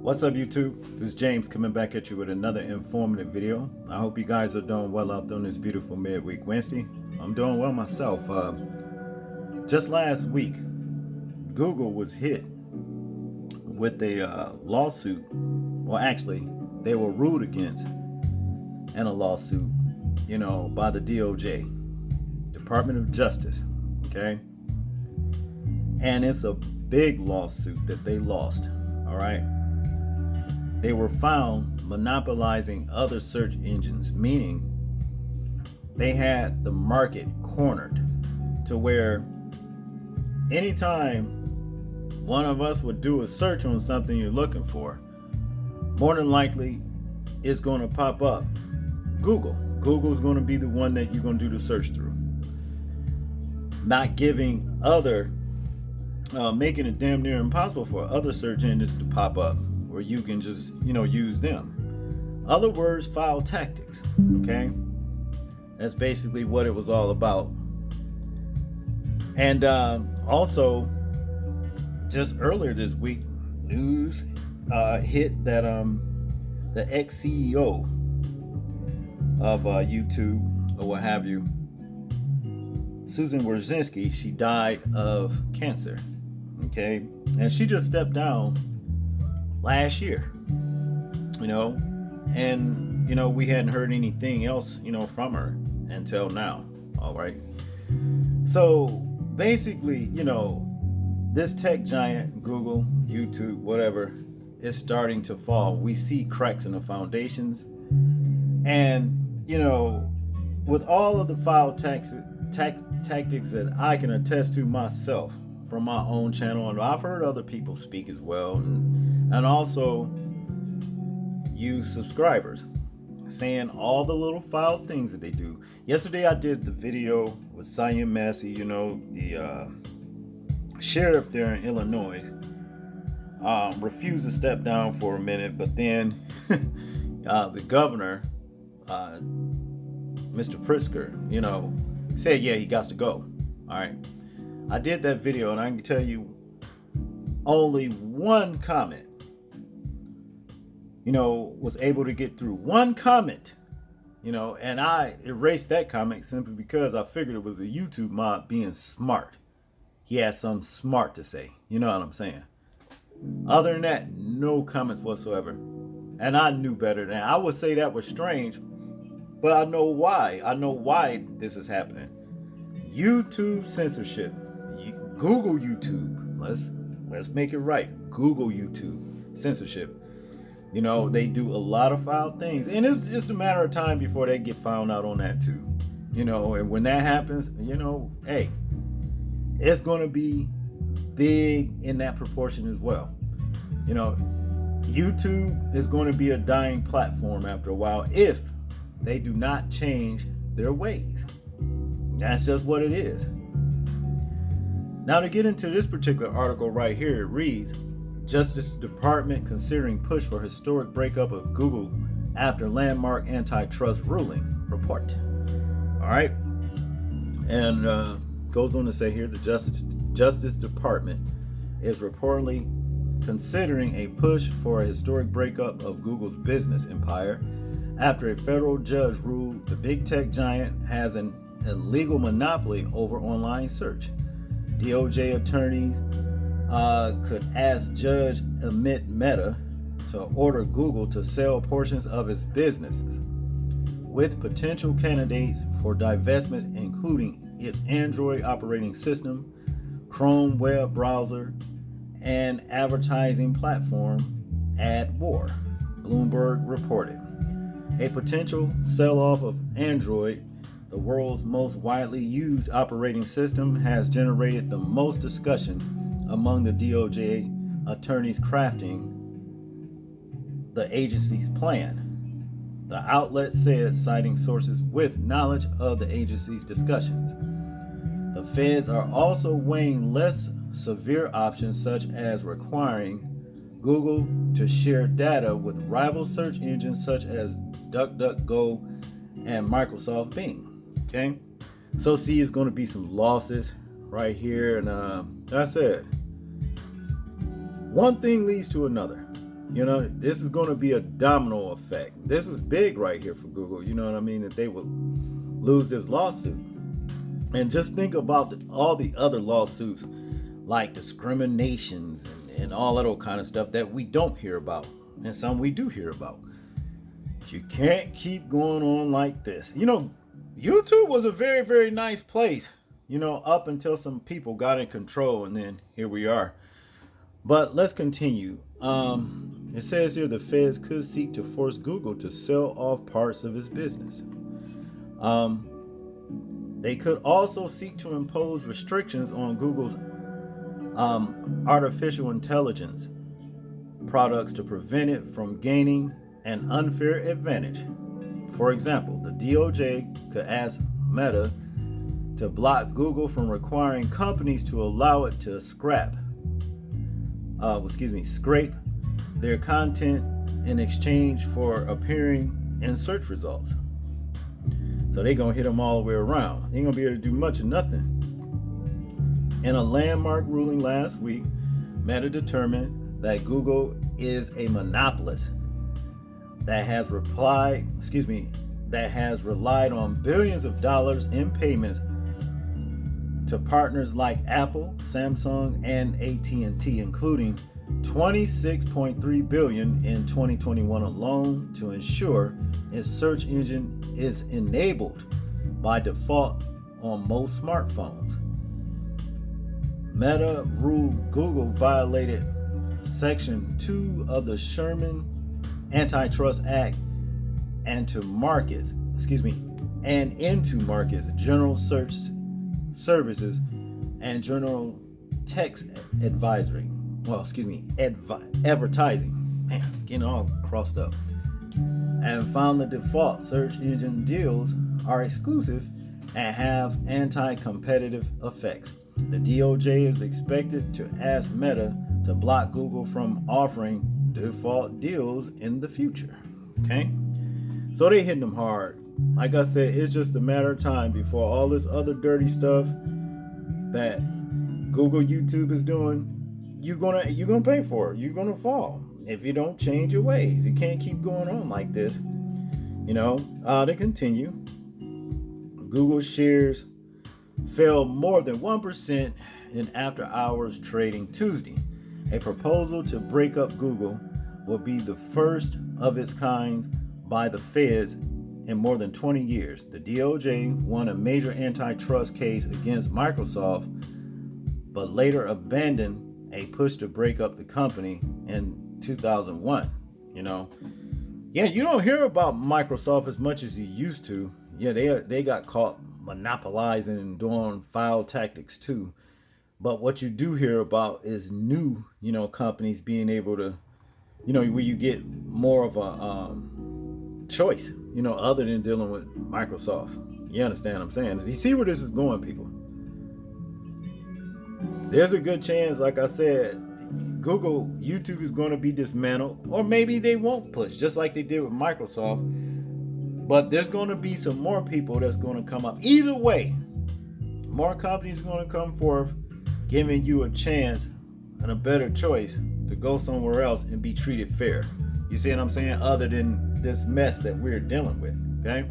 What's up, YouTube? This is James coming back at you with another informative video. I hope you guys are doing well out there on this beautiful midweek Wednesday. I'm doing well myself. Just last week, Google was hit with a lawsuit. Well, actually, they were ruled against in a lawsuit, by the DOJ, Department of Justice. Okay, and it's a big lawsuit that they lost. All right. They were found monopolizing other search engines, meaning they had the market cornered to where anytime one of us would do a search on something you're looking for, more than likely it's going to pop up Google. Google's going to be the one that you're going to do the search through, not giving making it damn near impossible for other search engines to pop up where you can just, use them. Other words, file tactics. Okay, that's basically what it was all about. And also, just earlier this week, news hit that the ex-CEO of YouTube or what have you, Susan Wojcicki, she died of cancer. Okay, and she just stepped down last year, and we hadn't heard anything else, from her until now. All right. So basically, this tech giant, Google, YouTube, whatever, is starting to fall. We see cracks in the foundations, and with all of the file tactics that I can attest to myself from my own channel, and I've heard other people speak as well, and also use subscribers saying all the little foul things that they do. Yesterday I did the video with Cyan Massey, the sheriff there in Illinois, refused to step down for a minute, but then the governor, Mr. Pritzker, said, yeah, he got to go. All right. I did that video, and I can tell you only one comment, was able to get through. One comment, and I erased that comment simply because I figured it was a YouTube mob being smart. He had something smart to say. You know what I'm saying? Other than that, no comments whatsoever. And I knew better than I would say that was strange, but I know why. I know why this is happening. YouTube censorship. Google YouTube. Let's make it right. Google YouTube censorship. They do a lot of foul things, and it's just a matter of time before they get found out on that too. And when that happens, hey, it's going to be big in that proportion as well. YouTube is going to be a dying platform after a while if they do not change their ways. That's just what it is. Now, to get into this particular article right here, it reads, Justice Department considering push for historic breakup of Google after landmark antitrust ruling report. All right. And goes on to say here, the Justice Department is reportedly considering a push for a historic breakup of Google's business empire after a federal judge ruled the big tech giant has an illegal monopoly over online search. DOJ attorneys could ask Judge Amit Mehta to order Google to sell portions of its businesses, with potential candidates for divestment including its Android operating system, Chrome web browser, and advertising platform AdWar, Bloomberg reported. A potential sell-off of Android, the world's most widely used operating system, has generated the most discussion among the DOJ attorneys crafting the agency's plan, the outlet said, citing sources with knowledge of the agency's discussions. The feds are also weighing less severe options, such as requiring Google to share data with rival search engines such as DuckDuckGo and Microsoft Bing. Okay, so see, it's going to be some losses right here, and like I said, one thing leads to another. You know, this is going to be a domino effect. This is big right here for Google. You know what I mean? That they would lose this lawsuit. And just think about all the other lawsuits like discriminations and all that old kind of stuff that we don't hear about. And some we do hear about. You can't keep going on like this. You know, YouTube was a very, very nice place, you know, up until some people got in control, and then here we are. But let's continue. It says here the feds could seek to force Google to sell off parts of its business. They could also seek to impose restrictions on Google's artificial intelligence products to prevent it from gaining an unfair advantage. For example, the DOJ could ask Meta to block Google from requiring companies to allow it to scrape their content in exchange for appearing in search results. So they're going to hit them all the way around. They ain't going to be able to do much of nothing. In a landmark ruling last week, Meta determined that Google is a monopolist that has relied on billions of dollars in payments to partners like Apple, Samsung, and AT&T, including $26.3 billion in 2021 alone, to ensure its search engine is enabled by default on most smartphones. Meta ruled Google violated Section 2 of the Sherman Antitrust Act and into markets general search services and general text advertising. Man, getting all crossed up. And found the default search engine deals are exclusive and have anti-competitive effects. The DOJ is expected to ask Meta to block Google from offering default deals in the future. Okay? So they hitting them hard. Like I said, it's just a matter of time before all this other dirty stuff that Google, YouTube is doing, you're gonna pay for it. You're gonna fall if you don't change your ways. You can't keep going on like this. You know, to continue, Google shares fell more than 1% in after-hours trading Tuesday. A proposal to break up Google will be the first of its kind by the feds in more than 20 years. The DOJ won a major antitrust case against Microsoft, but later abandoned a push to break up the company in 2001. You know, yeah, you don't hear about Microsoft as much as you used to. Yeah, they got caught monopolizing and doing foul tactics too. But what you do hear about is new, you know, companies being able to, you know, where you get more of a choice, you know, other than dealing with Microsoft. You understand what I'm saying? You see where this is going, people. There's a good chance, like I said, Google, YouTube is going to be dismantled, or maybe they won't push, just like they did with Microsoft. But there's going to be some more people that's going to come up. Either way, more companies are going to come forth, giving you a chance and a better choice to go somewhere else and be treated fair. You see what I'm saying? Other than this mess that we're dealing with. Okay?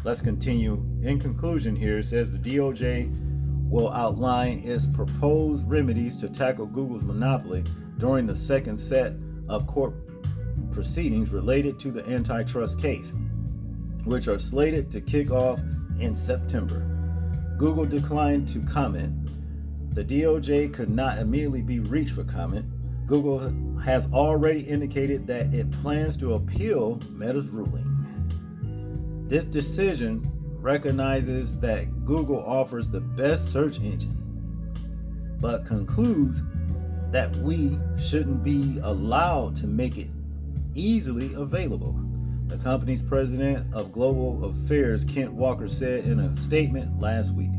Let's continue. In conclusion here, it says the DOJ will outline its proposed remedies to tackle Google's monopoly during the second set of court proceedings related to the antitrust case, which are slated to kick off in September. Google declined to comment. The DOJ could not immediately be reached for comment. Google has already indicated that it plans to appeal Meta's ruling. This decision recognizes that Google offers the best search engine, but concludes that we shouldn't be allowed to make it easily available. The company's president of global affairs, Kent Walker, said in a statement last week.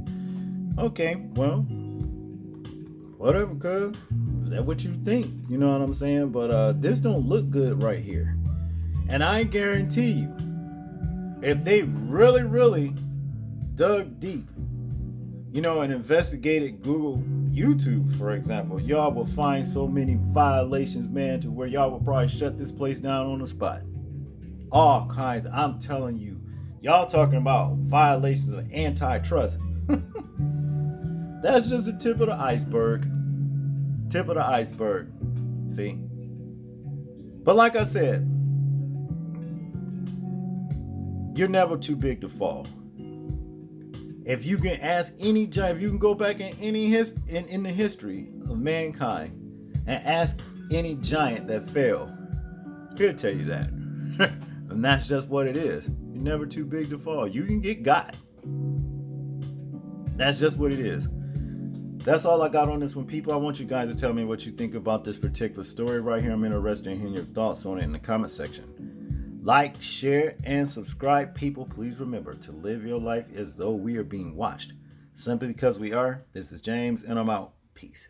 Okay, well, whatever, cuz. Is that what you think? You know what I'm saying? But this don't look good right here. And I guarantee you, if they really dug deep, you know, and investigated Google, YouTube, for example, y'all will find so many violations, man, to where y'all will probably shut this place down on the spot. All kinds. I'm telling you, y'all talking about violations of antitrust. That's just the tip of the iceberg. Tip of the iceberg. See? But like I said, you're never too big to fall. If you can ask any giant, if you can go back in in the history of mankind and ask any giant that fell, he'll tell you that. And that's just what it is. You're never too big to fall. You can get got. That's just what it is. That's all I got on this one, people. I want you guys to tell me what you think about this particular story right here. I'm interested in hearing your thoughts on it in the comment section. Like, share, and subscribe, people. Please remember to live your life as though we are being watched. Simply because we are. This is James, and I'm out. Peace.